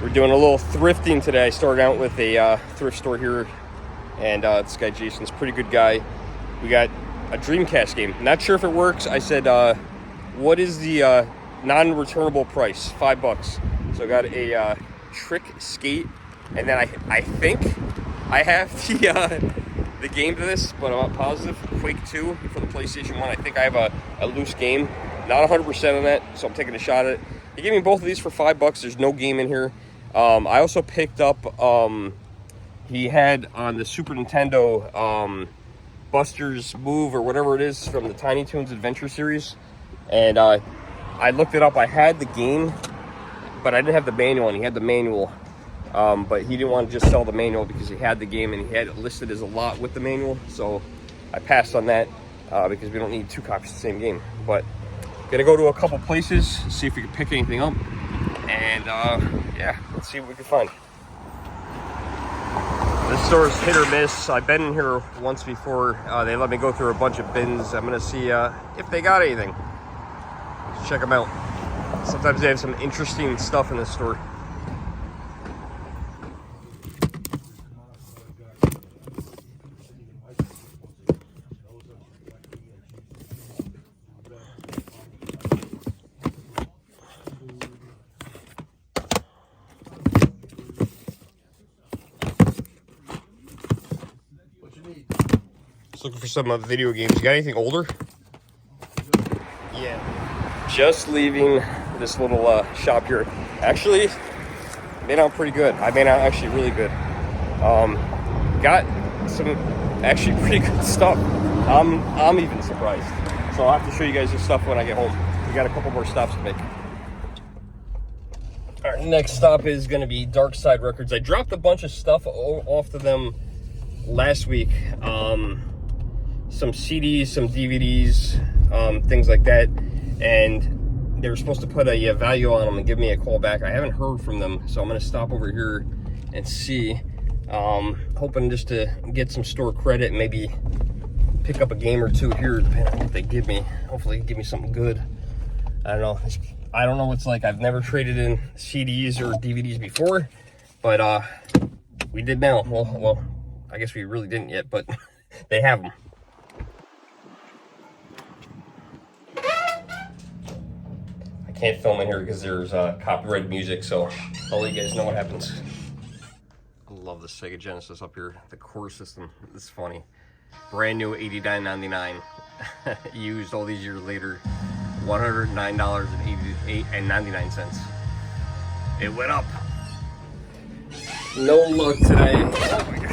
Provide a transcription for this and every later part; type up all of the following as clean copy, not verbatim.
We're doing a little thrifting today. I started out with a thrift store here, and this guy Jason's a pretty good guy. We got a Dreamcast game. Not sure if it works. I said, what is the non-returnable price? $5. So I got a Trick Skate, and then I think I have the game to this, but I'm not positive. Quake 2 for the PlayStation 1. I think I have a loose game. Not 100% on that, so I'm taking a shot at it. He gave me both of these for $5. There's no game in here. I also picked up, he had on the Super Nintendo, Buster's Move or whatever it is from the Tiny Toons Adventure series. And I looked it up. I had the game, but I didn't have the manual, and he had the manual. But he didn't want to just sell the manual because he had the game and he had it listed as a lot with the manual. So I passed on that because we don't need two copies of the same game. But gonna go to a couple places, see if we can pick anything up. And yeah, let's see what we can find. This store's hit or miss. I've been in here once before. They let me go through a bunch of bins. I'm gonna see if they got anything. Let's check them out. Sometimes they have some interesting stuff in this store. Looking for some video games. You got anything older? Yeah. Just leaving this little shop here. Actually, made out pretty good. I made out actually really good. Got some actually pretty good stuff. I'm even surprised. So I'll have to show you guys this stuff when I get home. We got a couple more stops to make. Our next stop is going to be Dark Side Records. I dropped a bunch of stuff off to them last week. Some CDs, some DVDs, things like that, and they were supposed to put a value on them and give me a call back. I haven't heard from them, so I'm going to stop over here and see. Hoping just to get some store credit and maybe pick up a game or two here, depending on what they give me. Hopefully give me something good. I don't know. I don't know what it's like. I've never traded in CDs or DVDs before, but we did now. Well, I guess we really didn't yet, but they have them. Can't film in here because there's copyrighted music, so I'll let you guys know what happens. I love the Sega Genesis up here. The core system is funny. Brand new, $89.99. Used all these years later, $109.99. It went up. No luck today. Oh my God.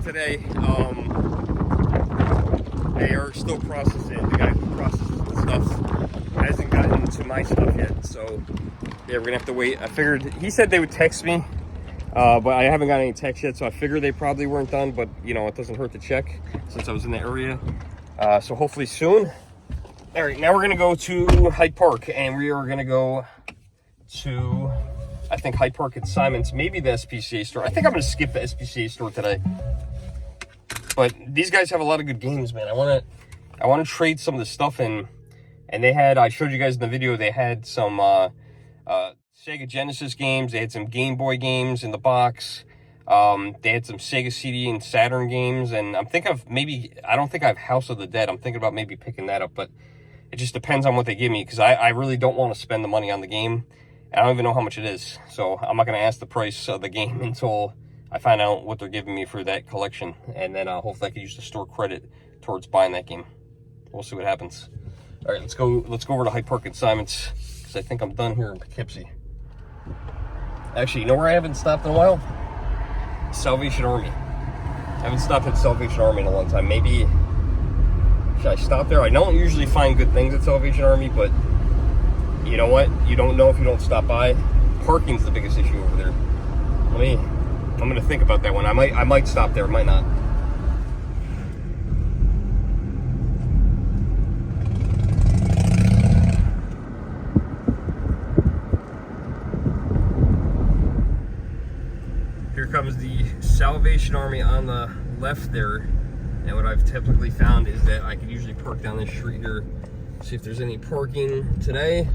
Today, they are still processing. The guy who processes the stuff hasn't gotten to my stuff yet, so yeah, we're gonna have to wait. I figured he said they would text me, but I haven't got any text yet, so I figured they probably weren't done. But you know, it doesn't hurt to check since I was in the area. So hopefully soon. All right, now we're gonna go to Hyde Park, and we are gonna go to, I think, Hyde Park at Simon's, maybe the SPCA store. I think I'm gonna skip the SPCA store today. But these guys have a lot of good games, man. I want to trade some of the stuff in. And they had, I showed you guys in the video, they had some Sega Genesis games. They had some Game Boy games in the box. They had some Sega CD and Saturn games. And I'm thinking of maybe, I don't think I have House of the Dead. I'm thinking about maybe picking that up. But it just depends on what they give me, because I really don't want to spend the money on the game. I don't even know how much it is. So I'm not going to ask the price of the game until I find out what they're giving me for that collection, and then hopefully I can use the store credit towards buying that game. We'll see what happens. All right, let's go over to Hyde Park and Simon's, because I think I'm done here in Poughkeepsie. Actually, you know where I haven't stopped in a while? Salvation Army. I haven't stopped at Salvation Army in a long time. Maybe should I stop there? I don't usually find good things at Salvation Army, but you know what? You don't know if you don't stop by. Parking's the biggest issue over there. I'm gonna think about that one. I might stop there, might not. Here comes the Salvation Salvation Army on the left there, and what I've typically found is that I can usually park down this street here, see if there's any parking today.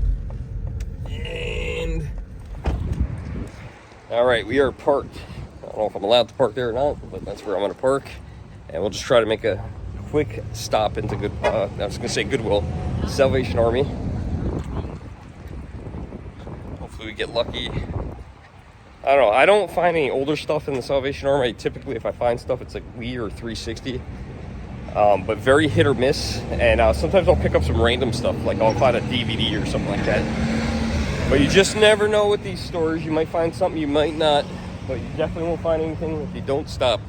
And all right, we are parked. I don't know if I'm allowed to park there or not, but that's where I'm going to park, and we'll just try to make a quick stop into I was going to say Goodwill, Salvation Army. Hopefully we get lucky. I don't know. I don't find any older stuff in the Salvation Army. Typically, if I find stuff, it's like Wii or 360. But very hit or miss. And sometimes I'll pick up some random stuff. Like I'll find a DVD or something like that. But you just never know with these stores. You might find something, you might not. But you definitely won't find anything if you don't stop.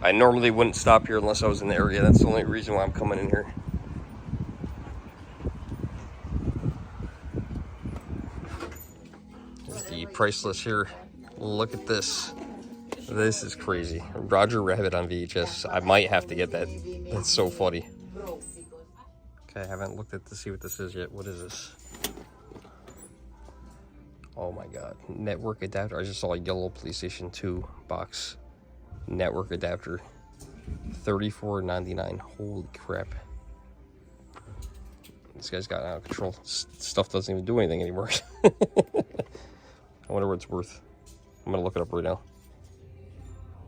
I normally wouldn't stop here unless I was in the area. That's the only reason why I'm coming in here. The price list here. Look at this. This is crazy. Roger Rabbit on VHS. I might have to get that. That's so funny. Okay, I haven't looked at to see what this is yet. What is this? Oh my god. Network adapter. I just saw a yellow PlayStation 2 box. Network adapter. $34.99. Holy crap. This guy's got out of control. Stuff doesn't even do anything anymore. I wonder what it's worth. I'm gonna look it up right now.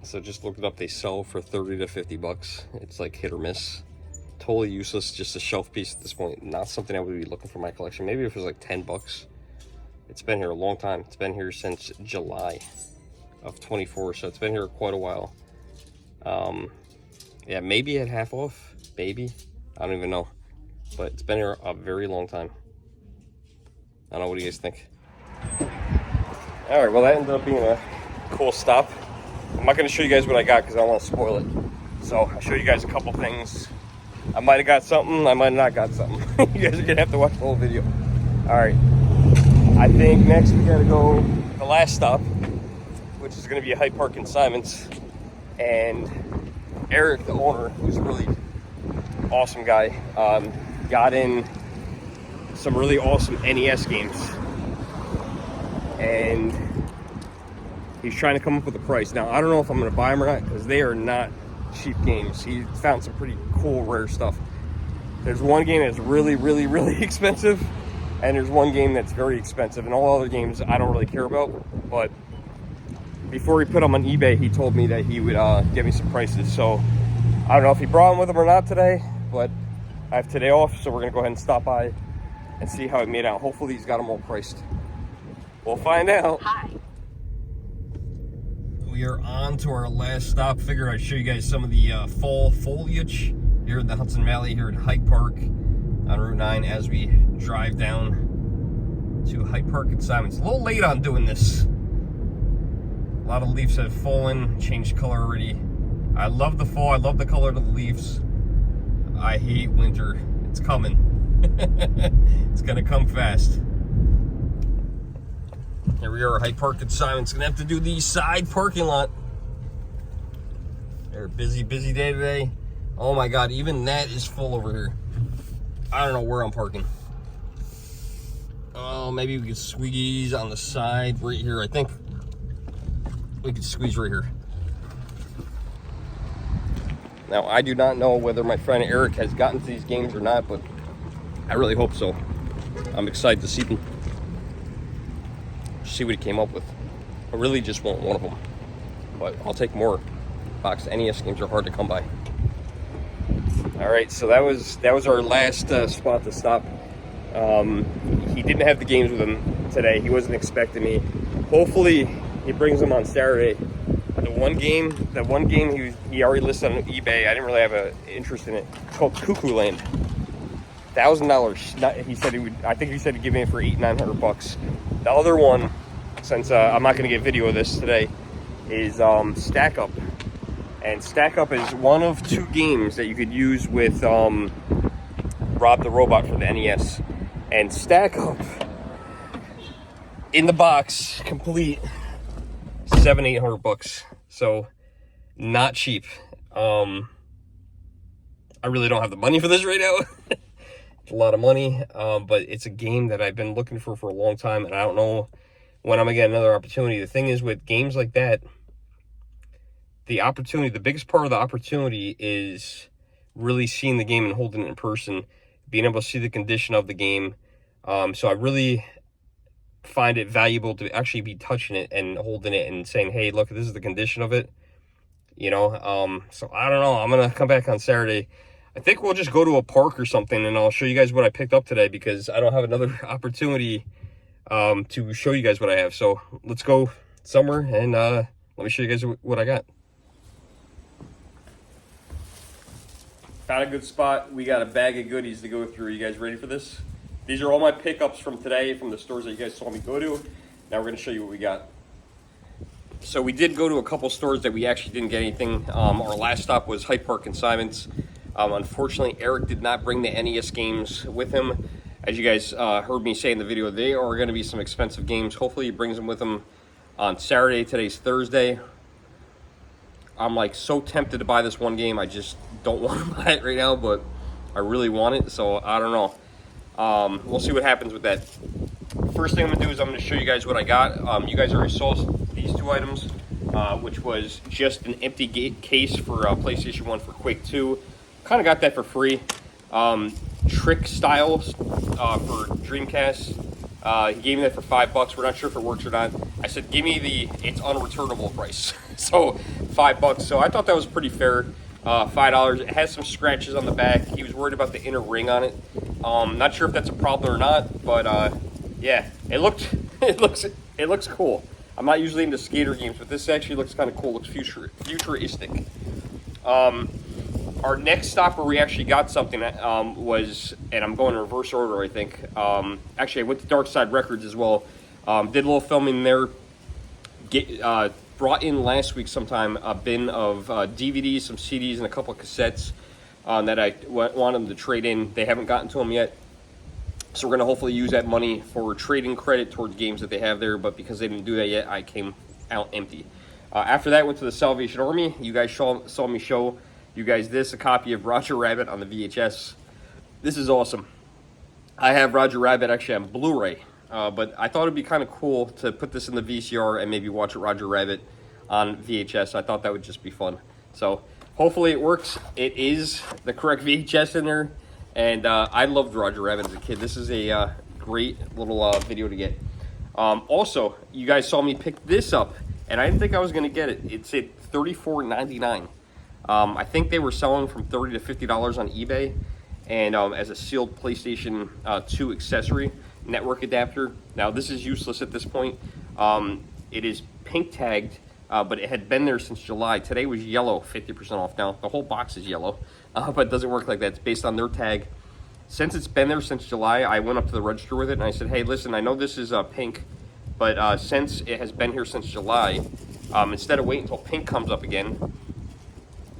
So just look it up. They sell for 30 to 50 bucks. It's like hit or miss. Totally useless. Just a shelf piece at this point. Not something I would be looking for in my collection. Maybe if it was like 10 bucks. It's been here a long time. It's been here since July of 24. So it's been here quite a while. Yeah, maybe at half off. Maybe. I don't even know. But it's been here a very long time. I don't know. What do you guys think? Alright, well that ended up being a cool stop. I'm not going to show you guys what I got because I don't want to spoil it. So I'll show you guys a couple things. I might have got something, I might have not got something. You guys are going to have to watch the whole video. Alright, I think next we got to go the last stop, which is going to be Hyde Park in Simons. And Eric, the owner, who's a really awesome guy, got in some really awesome NES games. And he's trying to come up with a price. Now, I don't know if I'm going to buy them or not, because they are not cheap games. He found some pretty cool, rare stuff. There's one game that's really, really, really expensive, and there's one game that's very expensive, and all other games I don't really care about. But before he put them on eBay, he told me that he would give me some prices. So I don't know if he brought them with him or not today, but I have today off, so we're going to go ahead and stop by and see how it made out. Hopefully he's got them all priced. We'll find out. Hi. We are on to our last stop. Figured I'd show you guys some of the fall foliage here in the Hudson Valley, here in Hyde Park on Route 9 as we drive down to Hyde Park and Simons. A little late on doing this. A lot of leaves have fallen, changed color already. I love the fall. I love the color of the leaves. I hate winter. It's coming. It's gonna come fast. Here we are, Hyde Park and Simons. Gonna have to do the side parking lot. They're busy day today. Oh my god, even that is full over here. I don't know where I'm parking. Oh, maybe we could squeeze on the side right here. I think we could squeeze right here. Now, I do not know whether my friend Eric has gotten to these games or not, but I really hope so. I'm excited to see them. See what he came up with. I really just want one of them, but I'll take more. Box NES games are hard to come by. All right, so that was our last spot to stop. He didn't have the games with him today. He wasn't expecting me. Hopefully, he brings them on Saturday. The one game he already listed on eBay. I didn't really have an interest in it. It's called Cuckoo Land. $1,000. He said he would. I think he said he'd give me it for $800-900. The other one, since I'm not going to get video of this today, is Stack Up. And Stack Up is one of two games that you could use with Rob the Robot for the NES. And Stack Up, in the box, complete, $700-800. So, not cheap. I really don't have the money for this right now. It's a lot of money, but it's a game that I've been looking for a long time, and I don't know when I'm going to get another opportunity. The thing is, with games like that, the biggest part of the opportunity is really seeing the game and holding it in person, being able to see the condition of the game. So I really find it valuable to actually be touching it and holding it and saying, hey, look, this is the condition of it. So I don't know. I'm going to come back on Saturday. I think we'll just go to a park or something, and I'll show you guys what I picked up today, because I don't have another opportunity to show you guys what I have. So let's go somewhere, and let me show you guys what I got. Found a good spot. We got a bag of goodies to go through. You guys ready for this? These are all my pickups from today from the stores that you guys saw me go to. Now we're going to show you what we got. So we did go to a couple stores that we actually didn't get anything. Our last stop was Hyde Park Consignments. Unfortunately, Eric did not bring the NES games with him. As you guys heard me say in the video, they are going to be some expensive games. Hopefully he brings them with him on Saturday. Today's Thursday. I'm like so tempted to buy this one game. I just don't want to buy it right now, but I really want it, so I don't know. We'll see what happens with that. First thing I'm going to do is I'm going to show you guys what I got. You guys already saw these two items, which was just an empty case for PlayStation 1 for Quake 2. Kind of got that for free. Trick Styles for Dreamcast. He gave me that for $5. We're not sure if it works or not. I said, give me it's unreturnable price. So $5. So I thought that was pretty fair. $5. It has some scratches on the back. He was worried about the inner ring on it. Not sure if that's a problem or not, but yeah, it looks cool. I'm not usually into skater games, but this actually looks kind of cool. Looks futuristic. Our next stop where we actually got something was, and I'm going in reverse order, I think. Actually, I went to Dark Side Records as well. Did a little filming there. Brought in last week sometime a bin of DVDs, some CDs, and a couple of cassettes that I want them to trade in. They haven't gotten to them yet. So we're going to hopefully use that money for trading credit towards games that they have there. But because they didn't do that yet, I came out empty. After that, went to the Salvation Army. You guys saw me show you guys this, a copy of Roger Rabbit on the VHS. This is awesome. I have Roger Rabbit actually on Blu-ray, but I thought it'd be kind of cool to put this in the VCR and maybe watch Roger Rabbit on VHS. I thought that would just be fun. So hopefully it works. It is the correct VHS in there, and I loved Roger Rabbit as a kid. This is a great little video to get. Also, you guys saw me pick this up, and I didn't think I was going to get it. It said $34.99. I think they were selling from $30 to $50 on eBay, and as a sealed PlayStation 2 accessory network adapter. Now this is useless at this point. It is pink tagged, but it had been there since July. Today was yellow, 50% off. Now the whole box is yellow, but it doesn't work like that. It's based on their tag. Since it's been there since July, I went up to the register with it and I said, hey, listen, I know this is pink, but since it has been here since July, instead of waiting until pink comes up again,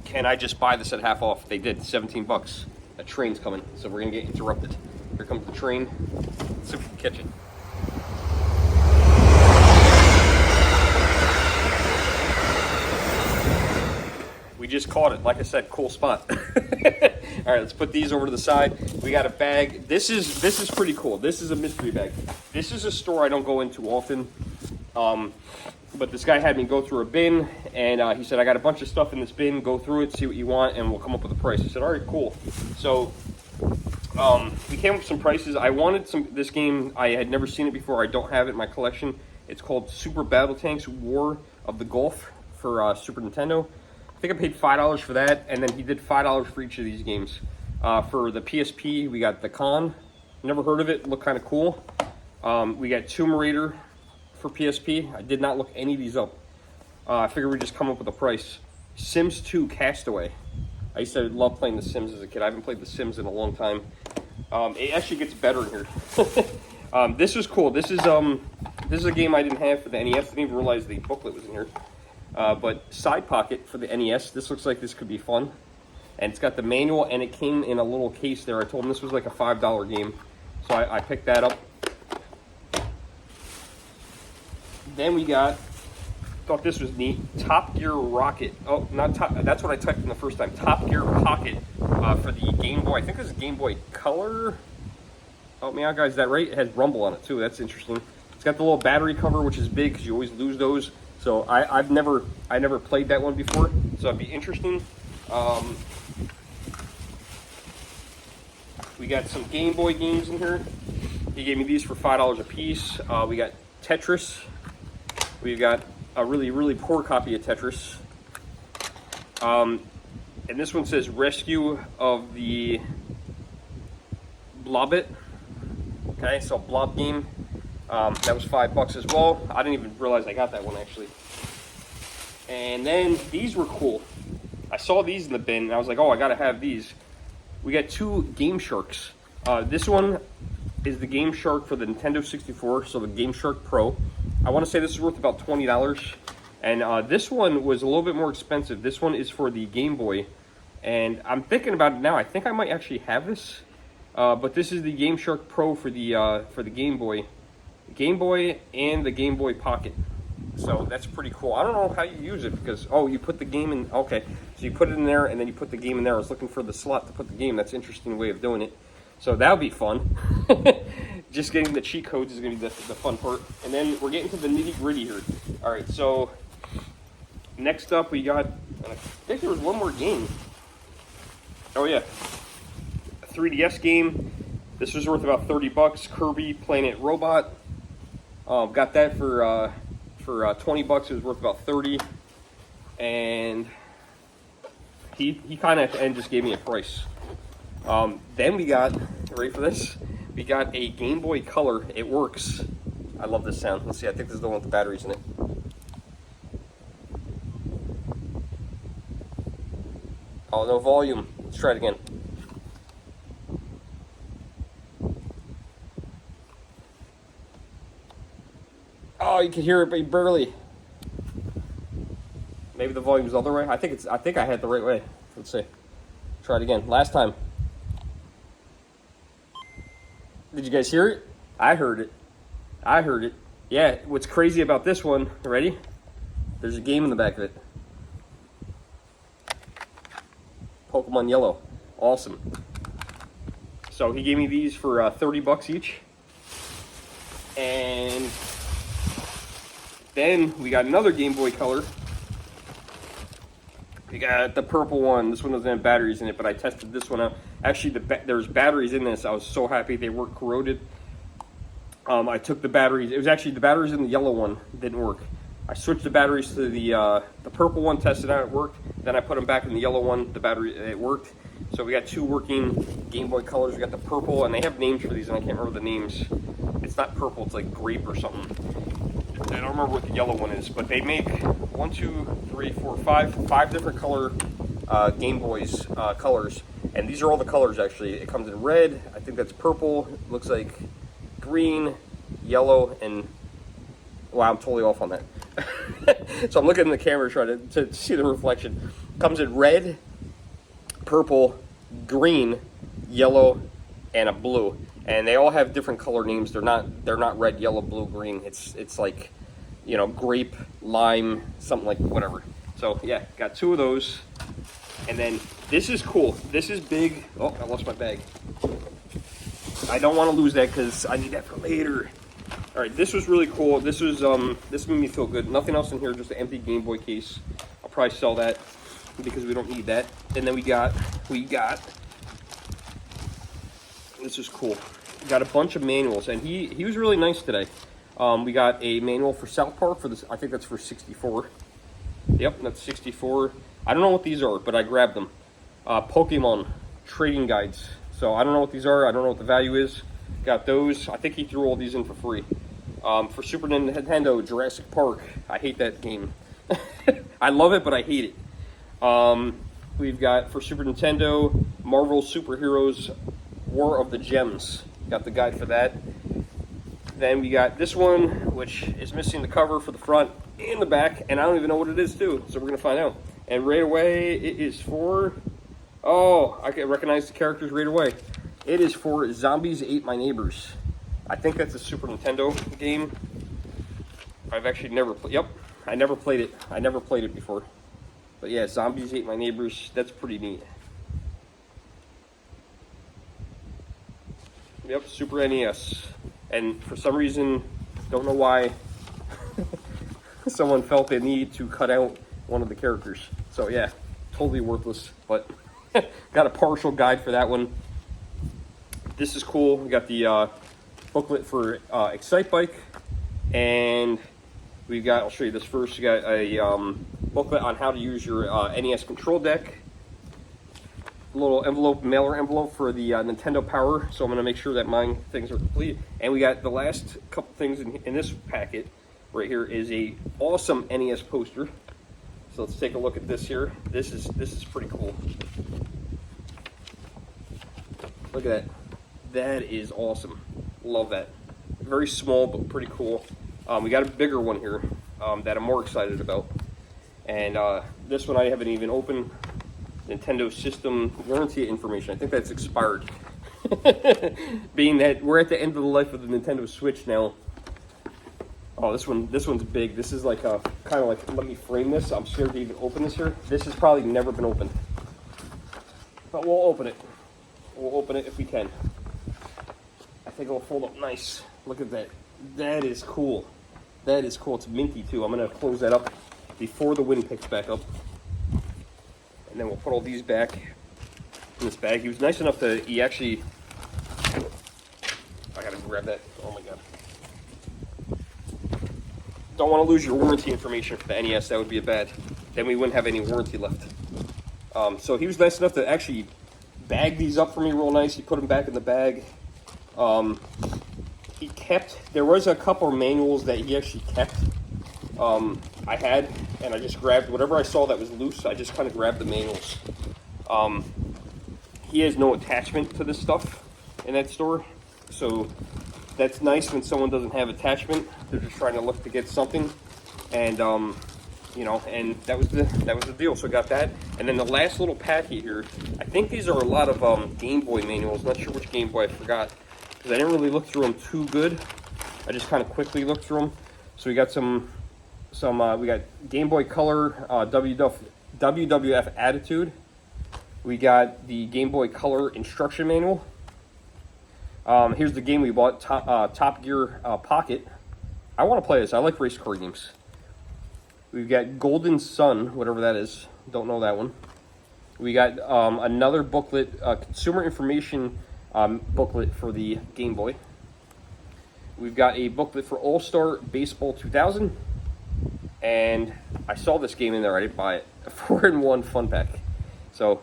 can I just buy this at half off? They did, $17. A train's coming, so we're gonna get interrupted. Here comes the train. Let's see if we can catch it. We just caught it. Like I said, cool spot. All right, let's put these over to the side. We got a bag. This is pretty cool. This is a mystery bag. This is a store I don't go into often. But this guy had me go through a bin, and he said, I got a bunch of stuff in this bin, go through it, see what you want, and we'll come up with a price. I said, all right, cool. So we came up with some prices. I wanted this game. I had never seen it before. I don't have it in my collection. It's called Super Battle Tanks War of the Gulf for Super Nintendo. I think I paid $5 for that, and then he did $5 for each of these games. For the PSP, we got The Con. Never heard of it. Looked kind of cool. We got Tomb Raider for PSP. I did not look any of these up. I figured we'd just come up with a price. Sims 2 Castaway. I used to love playing The Sims as a kid. I haven't played The Sims in a long time. It actually gets better in here. This was cool. This is a game I didn't have for the NES. I didn't even realize the booklet was in here. But Side Pocket for the NES. This looks like this could be fun. And it's got the manual, and it came in a little case there. I told him this was like a $5 game. So I picked that up. Then we thought this was neat, Top Gear Rocket. Oh, not Top, that's what I typed in the first time. Top Gear Pocket for the Game Boy. I think this is Game Boy Color. Help me out, guys, is that right? It has Rumble on it, too. That's interesting. It's got the little battery cover, which is big because you always lose those. So I never played that one before, so it'd be interesting. We got some Game Boy games in here. He gave me these for $5 a piece. We got Tetris. We've got a really poor copy of Tetris. And this one says Rescue of the Blobbit. Okay, so Blob game. That was $5 as well. I didn't even realize I got that one actually. And then these were cool. I saw these in the bin and I was like, oh, I gotta have these. We got two Game Sharks. This one is the Game Shark for the Nintendo 64, so the Game Shark Pro. I want to say this is worth about $20. And this one was a little bit more expensive. This one is for the Game Boy. And I'm thinking about it now. I think I might actually have this. But this is the Game Shark Pro for the Game Boy. Game Boy and the Game Boy Pocket. So that's pretty cool. I don't know how you use it because, oh, you put the game in, okay. So you put it in there and then you put the game in there. I was looking for the slot to put the game. That's an interesting way of doing it. So that'll be fun. Just getting the cheat codes is going to be the fun part. And then we're getting to the nitty gritty here. All right, so next up we got, I think there was one more game. Oh yeah, a 3DS game. This was worth about $30. Kirby Planet Robot. Got that for $20. It was worth about $30. And he kind of and just gave me a price. Then we got, ready for this? We got a Game Boy Color. It works. I love this sound. Let's see. I think this is the one with the batteries in it. Oh, no volume. Let's try it again. Oh, you can hear it, but barely. Maybe the volume's the other way. I think I had it the right way. Let's see. Try it again. Last time. Did you guys hear it? I heard it. I heard it. Yeah, what's crazy about this one, ready? There's a game in the back of it. Pokemon Yellow. Awesome. So he gave me these for $30 each. And then we got another Game Boy Color. We got the purple one. This one doesn't have batteries in it, but I tested this one out. Actually, there's batteries in this. I was so happy they weren't corroded. I took the batteries. It was actually the batteries in the yellow one didn't work. I switched the batteries to the purple one, tested out, it worked. Then I put them back in the yellow one. The battery, it worked. So we got two working Game Boy Colors. We got the purple, and they have names for these, and I can't remember the names. It's not purple. It's like grape or something. I don't remember what the yellow one is, but they make 1, 2, 3, 4, 5 different color Game Boys colors, and these are all the colors actually. It comes in red, I think that's purple, it looks like green, yellow, and wow, I'm totally off on that. So I'm looking in the camera trying to see the reflection. Comes in red, purple, green, yellow, and a blue. And they all have different color names. They're not red, yellow, blue, green. It's like, you know, grape, lime, something like whatever. So yeah, got two of those. And then this is cool. This is big. Oh, I lost my bag. I don't want to lose that because I need that for later. All right, this was really cool. This was this made me feel good. Nothing else in here, just an empty Game Boy case. I'll probably sell that because we don't need that. And then we got this is cool. We got a bunch of manuals, and he was really nice today. We got a manual for South Park for this. I think that's for 64. Yep, that's 64. I don't know what these are, but I grabbed them. Pokemon trading guides. So I don't know what these are. I don't know what the value is. Got those. I think he threw all these in for free. For Super Nintendo, Jurassic Park. I hate that game. I love it, but I hate it. We've got for Super Nintendo, Marvel Superheroes War of the Gems. Got the guide for that. Then we got this one, which is missing the cover for the front and the back, and I don't even know what it is too, so we're gonna find out. And right away, it is for, oh, I can recognize the characters right away. It is for Zombies Ate My Neighbors. I think that's a Super Nintendo game. I've actually never played, yep, I never played it. I never played it before. But yeah, Zombies Ate My Neighbors, that's pretty neat. Yep, Super NES. And for some reason, Don't know why someone felt the need to cut out one of the characters. So yeah, totally worthless, but got a partial guide for that one. This is cool. We got the booklet for Excitebike, and we've got, I'll show you this first, you got a booklet on how to use your NES control deck. A little envelope, mailer envelope for the Nintendo Power, so I'm going to make sure that my things are complete. And we got the last couple things in this packet right here is a awesome NES poster. So let's take a look at this here. This is pretty cool. Look at that. That is awesome. Love that. Very small but pretty cool. We got a bigger one here that I'm more excited about. And this one I haven't even opened. Nintendo system warranty information. I think that's expired. Being that we're at the end of the life of the Nintendo Switch now. Oh, this one's big. This is like a kind of like, let me frame this. I'm scared to even open this here. This has probably never been opened. But we'll open it. We'll open it if we can. I think it'll fold up nice. Look at that. That is cool. That is cool. It's minty too. I'm gonna close that up before the wind picks back up. And then we'll put all these back in this bag. He was nice enough to, he actually, I gotta grab that, oh my god. Don't want to lose your warranty information for the NES, that would be a bad, then we wouldn't have any warranty left. So he was nice enough to actually bag these up for me real nice. He put them back in the bag. He kept, there was a couple of manuals that he actually kept. I had, and I just grabbed whatever I saw that was loose. I just kind of grabbed the manuals. He has no attachment to this stuff in that store, so that's nice when someone doesn't have attachment. They're just trying to look to get something, and you know, and that was the deal. So I got that, and then the last little packet here. I think these are a lot of Game Boy manuals. Not sure which Game Boy, I forgot, because I didn't really look through them too good. I just kind of quickly looked through them. So we got we got Game Boy Color, WWF Attitude. We got the Game Boy Color instruction manual. Here's the game we bought, Top Gear Pocket. I want to play this. I like race car games. We've got Golden Sun, whatever that is. Don't know that one. We got another booklet, consumer information booklet for the Game Boy. We've got a booklet for All-Star Baseball 2000. And I saw this game in there. I didn't buy it. A 4-in-1 fun pack. So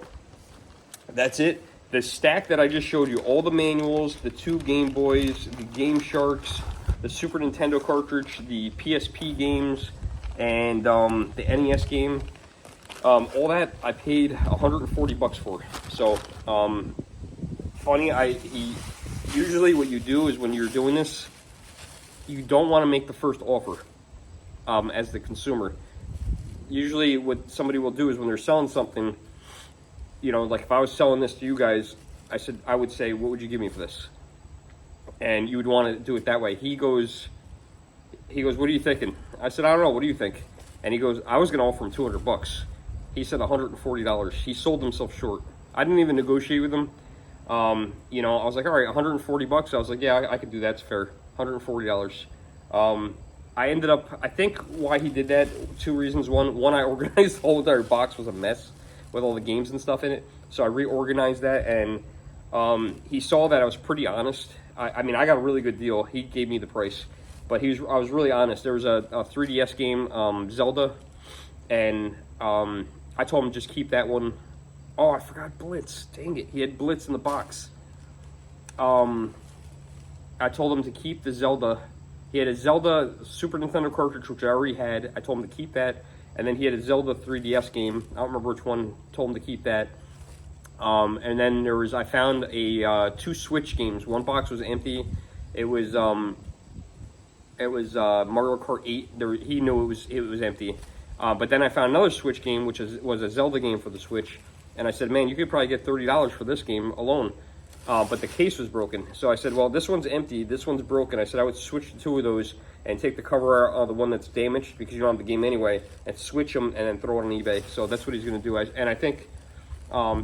that's it. The stack that I just showed you, all the manuals, the 2 Game Boys, the Game Sharks, the Super Nintendo cartridge, the PSP games, and the NES game. All that I paid $140 for. So funny, usually what you do is when you're doing this, you don't want to make the first offer. As the consumer, usually what somebody will do is when they're selling something, you know, like if I was selling this to you guys, I would say, what would you give me for this? And you would want to do it that way. He goes, what are you thinking? I said, I don't know, what do you think? And he goes, I was going to offer him $200. He said $140. He sold himself short. I didn't even negotiate with him. You know, I was like, all right, $140. I was like, yeah, I could do that. It's fair. $140. I ended up, I think why he did that, 2 reasons. One, I organized the whole entire box was a mess with all the games and stuff in it. So I reorganized that, and he saw that I was pretty honest. I mean, I got a really good deal. He gave me the price, but I was really honest. There was a 3DS game, Zelda, and I told him just keep that one. Oh, I forgot Blitz. Dang it. He had Blitz in the box. I told him to keep the Zelda. He had a Zelda Super Nintendo cartridge, which I already had. I told him to keep that. And then he had a Zelda 3DS game. I don't remember which one. Told him to keep that. And then I found a 2 Switch games. One box was empty. It was Mario Kart 8. He knew it was empty. But then I found another Switch game, which was a Zelda game for the Switch. And I said, man, you could probably get $30 for this game alone. But the case was broken. So I said, well, this one's empty, this one's broken. I said I would switch the 2 of those and take the cover out of the one that's damaged, because you don't have the game anyway, and switch them and then throw it on eBay. So that's what he's going to do. And I think,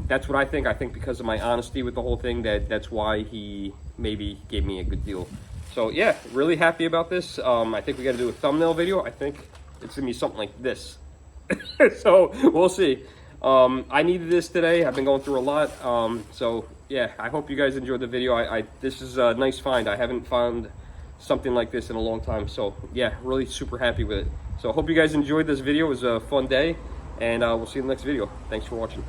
that's what I think. I think because of my honesty with the whole thing, that's why he maybe gave me a good deal. So yeah, really happy about this. I think we got to do a thumbnail video. I think it's gonna be something like this. So we'll see. I needed this today. I've been going through a lot. So yeah, I hope you guys enjoyed the video. This is a nice find. I haven't found something like this in a long time. So yeah, really super happy with it. So I hope you guys enjoyed this video. It was a fun day, and we'll see you in the next video. Thanks for watching.